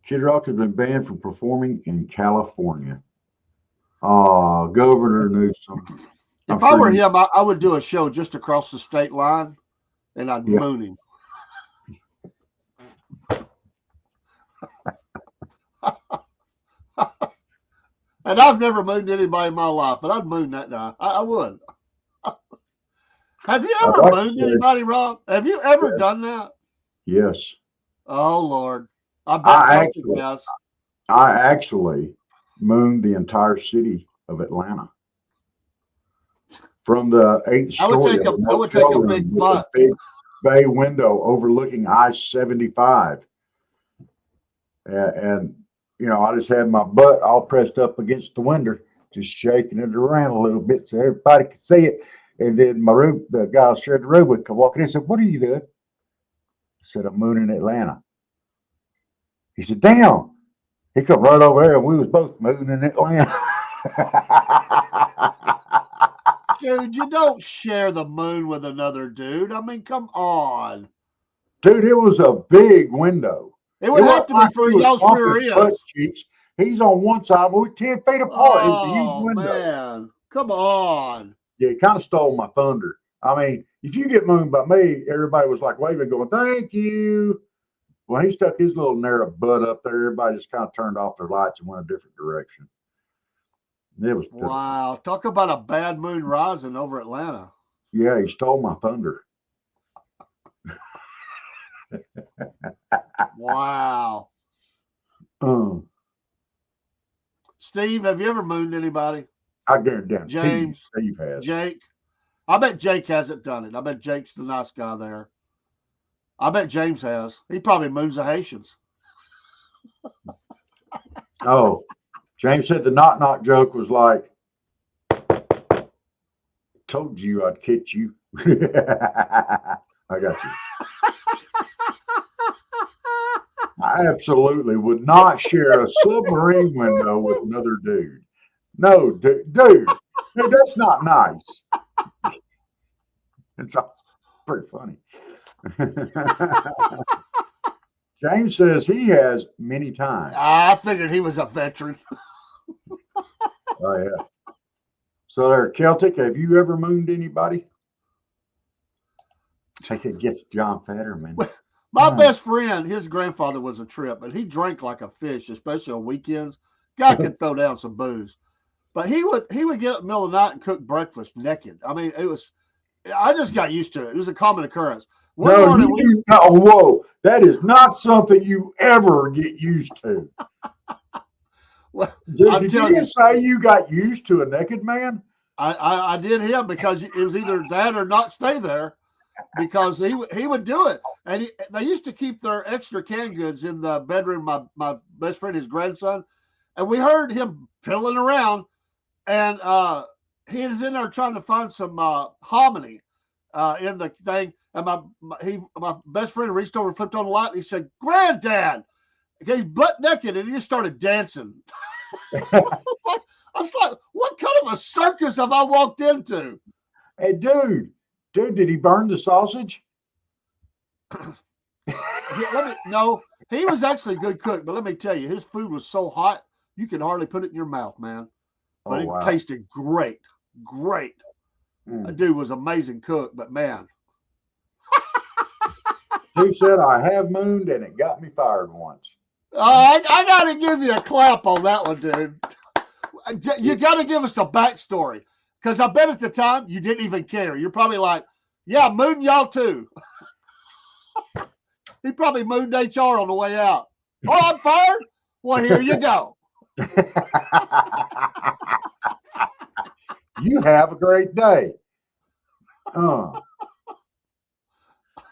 Kid Rock has been banned from performing in California. Oh, Governor Newsom. If I were him, I would do a show just across the state line, and I'd moon him. And I've never mooned anybody in my life, but I'd moon that guy. I would. Have you ever mooned anybody, Rob? Have you ever done that? Yes. Oh, Lord. I actually mooned the entire city of Atlanta. From the 8th story. I would take a big butt. Big bay window overlooking I-75. And I just had my butt all pressed up against the window, just shaking it around a little bit so everybody could see it. And then the guy I shared the room with come walking in and said, "What are you doing?" I said, "I'm mooning Atlanta." He said, "Damn." He come right over there and we was both mooning Atlanta. Dude, you don't share the moon with another dude. I mean, come on. Dude, it was a big window. It would have to be for y'all's rear ends. He's on one side, we're 10 feet apart. It was a huge window. Man, come on. Yeah, it kind of stole my thunder. I mean, if you get mooned by me, everybody was like waving, going, "Thank you." When he stuck his little narrow butt up there, everybody just kind of turned off their lights and went a different direction. It was pitiful. Wow. Talk about a bad moon rising over Atlanta. Yeah, he stole my thunder. Wow. Steve, have you ever mooned anybody? I guarantee James, Steve has. Jake. I bet Jake hasn't done it. I bet Jake's the nice guy there. I bet James has. He probably moons the Haitians. Oh, James said the knock joke was like, "Told you I'd catch you." I got you. I absolutely would not share a submarine window with another dude. No, dude, that's not nice. It's pretty funny. James says he has many times. I figured he was a veteran. Oh, yeah. So there, Celtic, have you ever mooned anybody? I said, yes, John Fetterman. My best friend, his grandfather was a trip, and he drank like a fish, especially on weekends. Guy could throw down some booze. But he would get up in the middle of the night and cook breakfast naked. I mean, I just got used to it. It was a common occurrence. Whoa. That is not something you ever get used to. Well, did you just say you got used to a naked man? I did him because it was either that or not stay there, because he would do it. And they used to keep their extra canned goods in the bedroom of my best friend, his grandson. And we heard him fiddling around, and he was in there trying to find some hominy in the thing. And my best friend reached over and flipped on the light, and he said, "Granddad!" He's butt naked, and he just started dancing. I was like, what kind of a circus have I walked into? Hey, dude, did he burn the sausage? No, he was actually a good cook, but let me tell you, his food was so hot, you could hardly put it in your mouth, man. But it tasted great. That dude was an amazing cook, but man. He said, I have mooned, and it got me fired once. I got to give you a clap on that one, dude. You got to give us a backstory, because I bet at the time you didn't even care. You're probably like, yeah, moon y'all too. He probably mooned HR on the way out. Oh, I'm fired? Well, here you go. You have a great day. Oh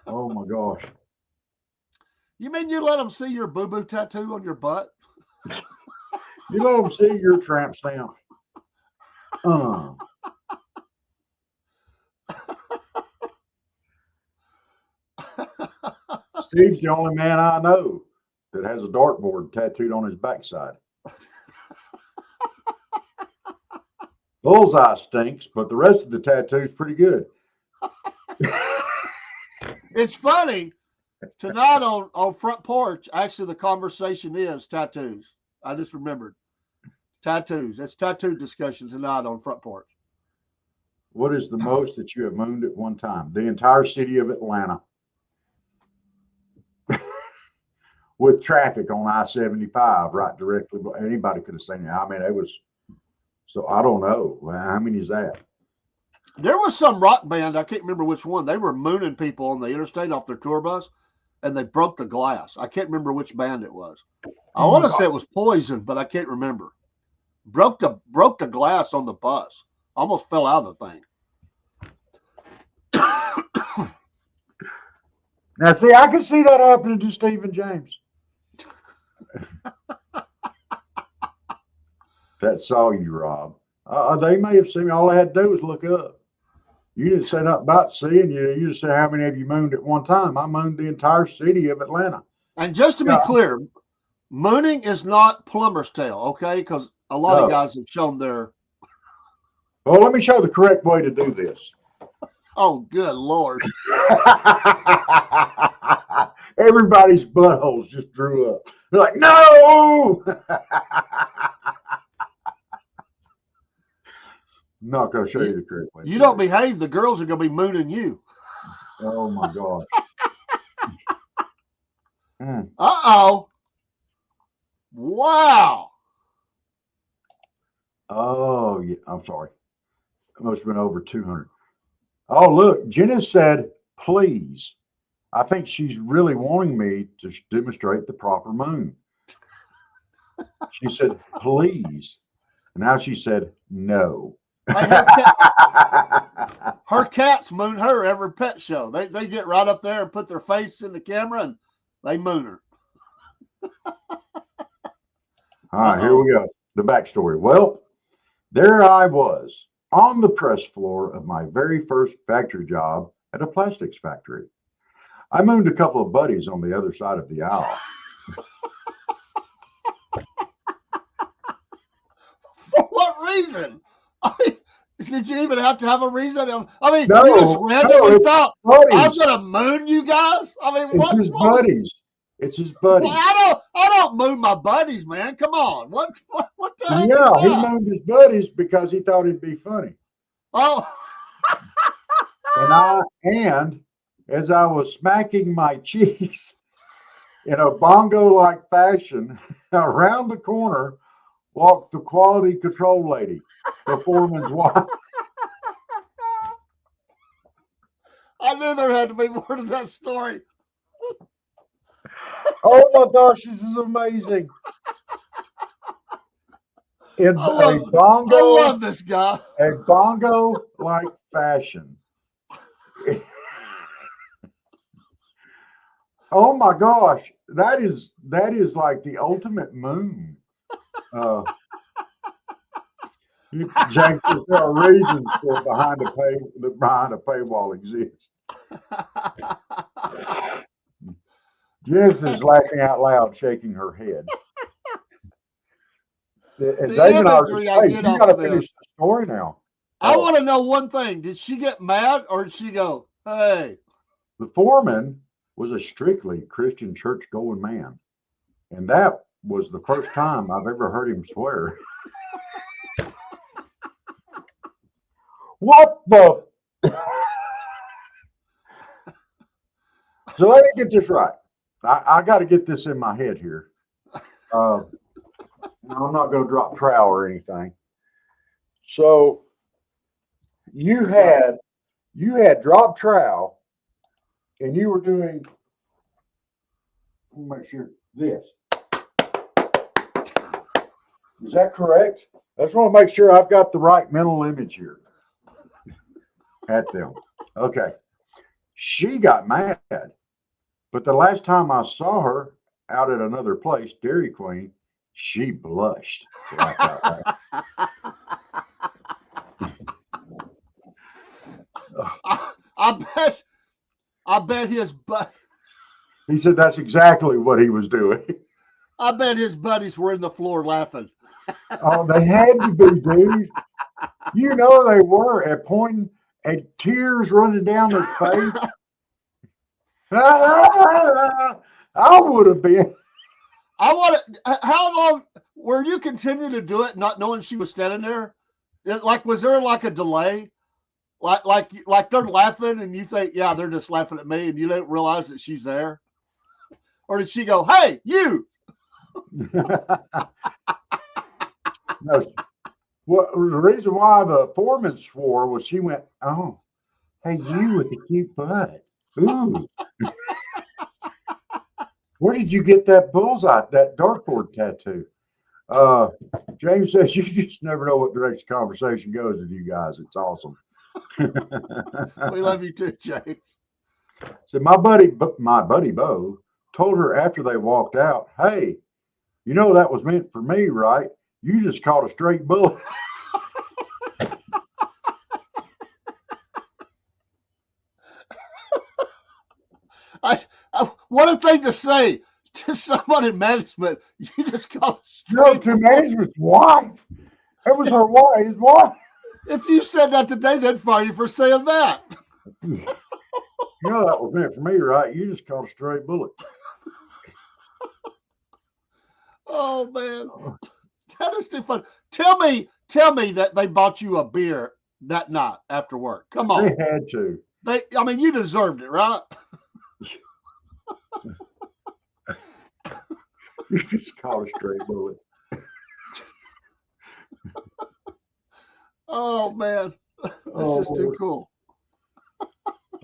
my gosh. You mean you let them see your boo-boo tattoo on your butt? You let them see your tramp stamp. Steve's the only man I know that has a dartboard tattooed on his backside. Bullseye stinks, but the rest of the tattoo's pretty good. It's funny. Tonight on Front Porch, actually the conversation is tattoos. I just remembered. Tattoos. That's tattoo discussion tonight on Front Porch. What is the most that you have mooned at one time? The entire city of Atlanta. With traffic on I-75 right directly. Anybody could have seen it. I mean, it was, so I don't know. How many is that? There was some rock band, I can't remember which one. They were mooning people on the interstate off their tour bus, and they broke the glass. I can't remember which band it was. I want to say it was Poison, but I can't remember. Broke the glass on the bus. Almost fell out of the thing. Now, see, I can see that happening to Stephen James. That saw you, Rob. They may have seen me. All I had to do was look up. You didn't say nothing about seeing you. You just said, how many of you mooned at one time? I mooned the entire city of Atlanta. And just to be clear, mooning is not plumber's tail, okay? Because a lot of guys have shown their... Well, let me show the correct way to do this. Oh, good Lord. Everybody's buttholes just drew up. They're like, no! I'm not going to show you the correct way. You don't behave, the girls are going to be mooning you. Oh, my God. Uh-oh. Wow. Oh, yeah. I'm sorry. It must have been over 200. Oh, look. Jenna said, please. I think she's really wanting me to demonstrate the proper moon. She said, please. And now she said, no. Her cats moon her every pet show. They get right up there and put their face in the camera and they moon her. All right, here we go. The backstory. Well, there I was on the press floor of my very first factory job at a plastics factory. I mooned a couple of buddies on the other side of the aisle. For what reason? Did you even have to have a reason? I mean, no, you just randomly thought, buddies. I'm going to moon you guys? I mean, it's his buddies. It's his buddies. Well, I don't moon my buddies, man. Come on. What the heck is Yeah, he that? mooned his buddies because he thought it'd be funny. Oh. And as I was smacking my cheeks in a bongo-like fashion, around the corner walked the quality control lady, the foreman's wife. I knew there had to be more to that story. Oh my gosh, this is amazing. In I love this guy. A bongo-like fashion. Oh my gosh, that is like the ultimate moon. James says there are reasons for behind a paywall exists. Janice is laughing out loud, shaking her head. And Dave and I are just, hey, you got to finish the story now. I want to know one thing. Did she get mad or did she go, hey? The foreman was a strictly Christian church-going man. And that was the first time I've ever heard him swear. What the? So let me get this right. I got to get this in my head here. I'm not going to drop trowel or anything. So you had drop trowel, and you were doing. Let me make sure this. Is that correct? I just want to make sure I've got the right mental image here. At them. Okay. She got mad. But the last time I saw her out at another place, Dairy Queen, she blushed. I bet his butt. He said that's exactly what he was doing. I bet his buddies were in the floor laughing. Oh, they had to be, dude. You know they were at pointing and tears running down their face. I would have been. How long were you continuing to do it, not knowing she was standing there? Was there like a delay? Like they're laughing and you think, yeah, they're just laughing at me, and you don't realize that she's there? Or did she go, hey, you? No. Well, the reason why the foreman swore was she went, oh, hey, you with the cute butt. Ooh. Where did you get that bullseye, that dartboard tattoo? James says you just never know what direction conversation goes with you guys. It's awesome. We love you too, James. So my buddy Bo told her after they walked out, hey, you know that was meant for me, right? You just caught a straight bullet. What a thing to say to someone in management. You just caught a straight bullet. No, to management's wife. That was her wife. His wife. If you said that today, they'd fire you for saying that. You know that was meant for me, right? You just caught a straight bullet. Oh man, that is too fun. Tell me that they bought you a beer that night after work. Come on, they had to. You deserved it, right? You just caught a straight bullet. Oh man, this is too cool.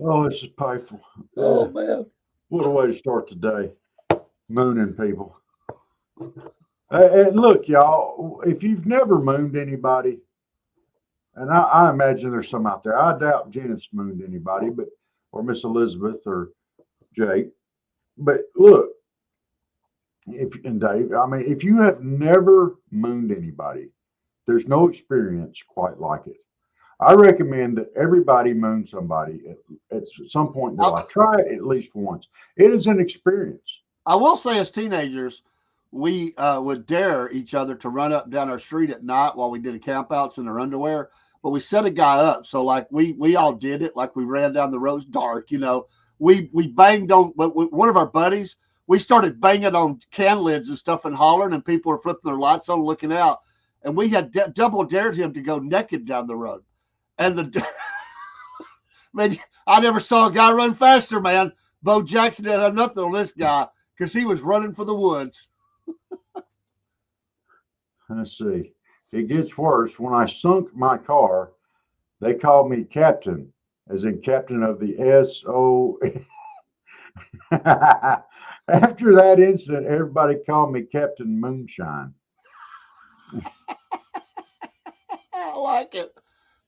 Oh, this is painful. Oh man, what a way to start the day, mooning people. And look, y'all, if you've never mooned anybody, and I imagine there's some out there. I doubt Janice mooned anybody, or Miss Elizabeth or Jake. But look, Dave, if you have never mooned anybody, there's no experience quite like it. I recommend that everybody moon somebody at some point in their life. Try it at least once. It is an experience. I will say, as teenagers, we would dare each other to run up and down our street at night while we did campouts in our underwear. But we set a guy up, so like we all did it. Like we ran down the road, dark, We banged on. But one of our buddies we started banging on can lids and stuff and hollering, and people were flipping their lights on, looking out. And we had double dared him to go naked down the road. And man, I never saw a guy run faster, man. Bo Jackson didn't have nothing on this guy because he was running for the woods. Let's see. It gets worse. When I sunk my car, they called me captain, as in captain of the SO. After that incident, everybody called me Captain Moonshine. I like it.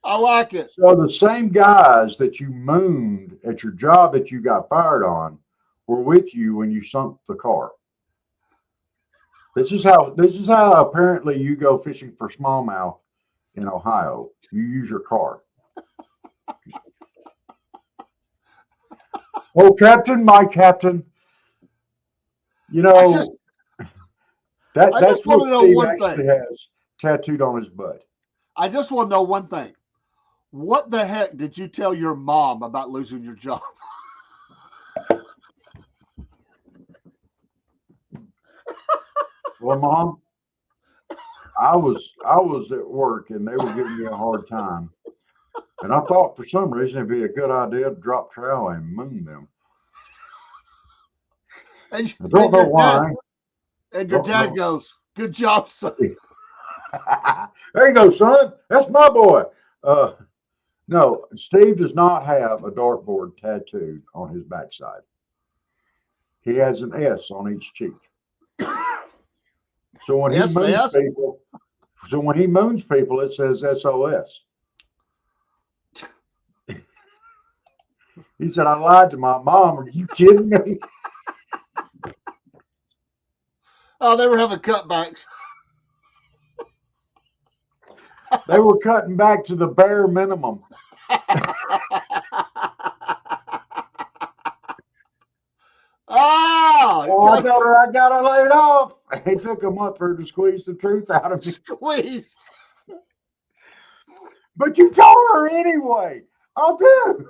I like it. So the same guys that you mooned at your job that you got fired on were with you when you sunk the car. This is how apparently you go fishing for smallmouth in Ohio. You use your car. Oh, Captain, my Captain. You know, that's what Steve actually has tattooed on his butt. I just want to know one thing. What the heck did you tell your mom about losing your job? Well, Mom, I was at work and they were giving me a hard time. And I thought for some reason it'd be a good idea to drop trowel and moon them. I don't know why. And your dad goes, "Good job, son." There you go, son. That's my boy. No, Steve does not have a dartboard tattooed on his backside. He has an S on each cheek. So when he moons people, it says SOS. He said, "I lied to my mom. Are you kidding me?" Oh, they were having cutbacks. They were cutting back to the bare minimum. I told her I got her laid off. It took a month for her to squeeze the truth out of me. Squeeze. But you told her anyway. I'll do.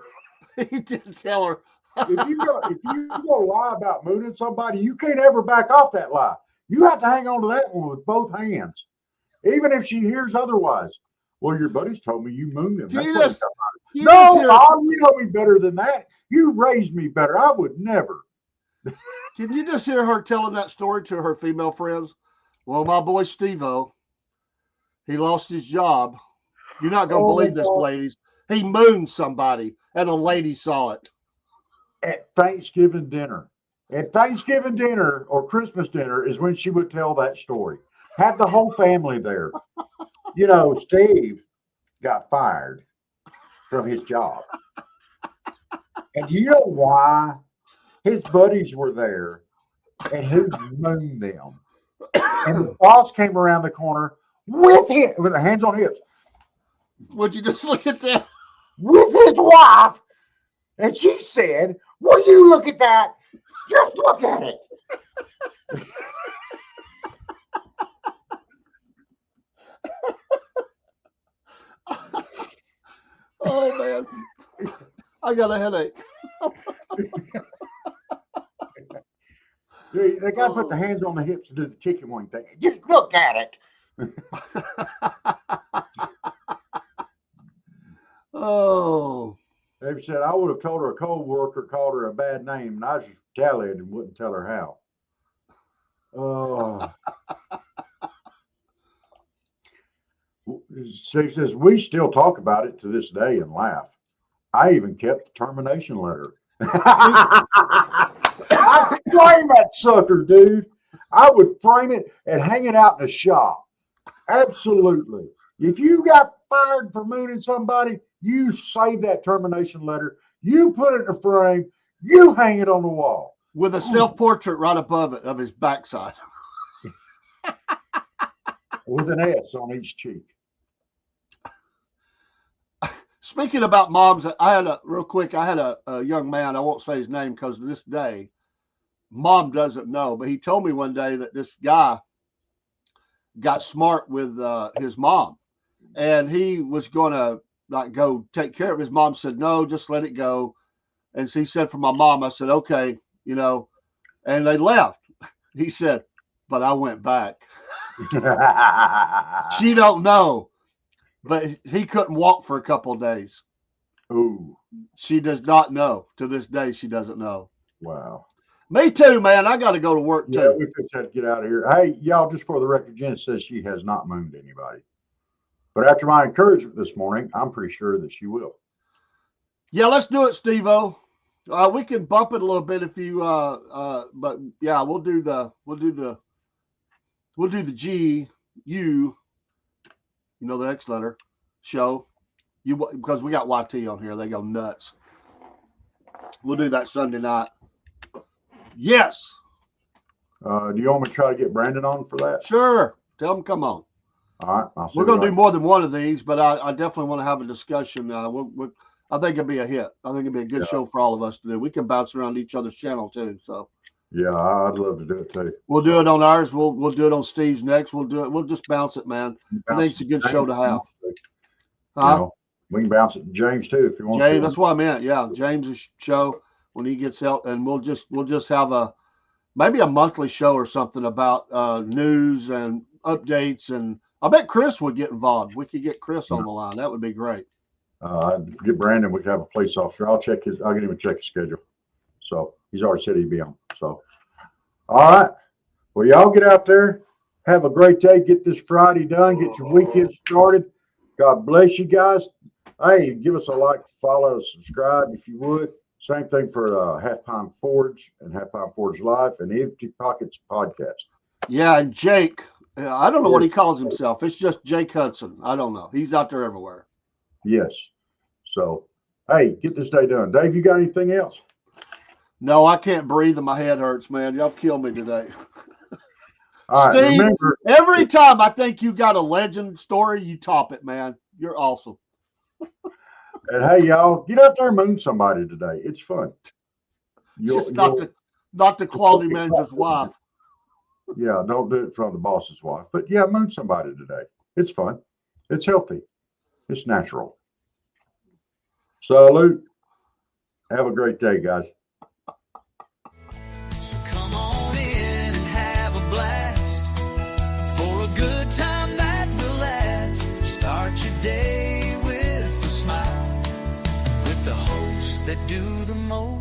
He didn't tell her. If you go lie about mooning somebody, you can't ever back off that lie. You have to hang on to that one with both hands, even if she hears otherwise. Well, your buddies told me you mooned them. No, Mom, you know me better than that. You raised me better. I would never. Can you just hear her telling that story to her female friends? Well, my boy Steve-O, he lost his job. You're not going to believe this, ladies. He mooned somebody, and a lady saw it. At Thanksgiving dinner. At Thanksgiving dinner or Christmas dinner is when she would tell that story. Had the whole family there. You know, Steve got fired from his job. And do you know why? His buddies were there, and he mooned them. And the boss came around the corner with the hands on hips. Would you just look at that? With his wife. And she said, "Will you look at that? Just look at it." Oh, man. I got a headache. They got to put the hands on the hips to do the chicken wing thing. Just look at it. Oh. They said I would have told her a co-worker called her a bad name, and I just retaliated and wouldn't tell her how. Oh. Steve says, "We still talk about it to this day and laugh. I even kept the termination letter." I'd frame that sucker, dude. I would frame it and hang it out in the shop. Absolutely. If you got fired for mooning somebody, you save that termination letter. You put it in a frame. You hang it on the wall. With a self-portrait right above it of his backside. With an S on each cheek. Speaking about moms, I had a young man, I won't say his name because to this day, mom doesn't know, but he told me one day that this guy got smart with his mom, and he was going to go take care of his mom. Said, "No, just let it go." And so he said, "For my mom," I said, "Okay, and they left. He said, but I went back. She don't know, but he couldn't walk for a couple of days. Ooh. She does not know. To this day, she doesn't know. Wow. Me too, man. I got to go to work Yeah, too. we just had to get out of here. Hey, y'all, just for the record, Jen says she has not mooned anybody. But after my encouragement this morning, I'm pretty sure that she will. Yeah, let's do it, Steve-O. We can bump it a little bit if you but yeah, we'll do the G U, you know, the next letter show. Because we got YT on here, they go nuts. We'll do that Sunday night. Yes. Do you want me to try to get Brandon on for that? Sure. Tell him come on. All right. We're going to do more than one of these, but I definitely want to have a discussion. I think it'd be a hit. I think it'd be a good show for all of us to do. We can bounce around each other's channel too. So yeah, I'd love to do it too. We'll do it on ours. We'll do it on Steve's next. We'll do it. We'll just bounce it, man. I think it's a good show to have. We can bounce it to James too if you want. James, that's what I meant. Yeah, James' show when he gets out, and we'll just have maybe a monthly show or something about news and updates, and I bet Chris would get involved. We could get Chris on the line. That would be great. Get Brandon. We could have a police officer. I'll get him to check his schedule. So he's already said he'd be on. So, all right. Well, y'all get out there. Have a great day. Get this Friday done. Get your weekend started. God bless you guys. Hey, give us a like, follow, subscribe if you would. Same thing for Half Pine Forge and Half Pine Forge Life and Empty Pockets Podcast. Yeah, and Jake. I don't know what he calls himself. It's just Jake Hudson. I don't know. He's out there everywhere. Yes. So, hey, get this day done. Dave, you got anything else? No, I can't breathe and my head hurts, man. Y'all killed me today. All right, Steve, remember, every time I think you got a legend story, you top it, man. You're awesome. And hey, y'all, get out there and moon somebody today. It's fun. Just not the quality manager's wife. Yeah, don't do it from the boss's wife. But yeah, moon somebody today. It's fun. It's healthy. It's natural. Salute. Have a great day, guys. So come on in and have a blast for a good time that will last. Start your day with a smile with the hosts that do the most.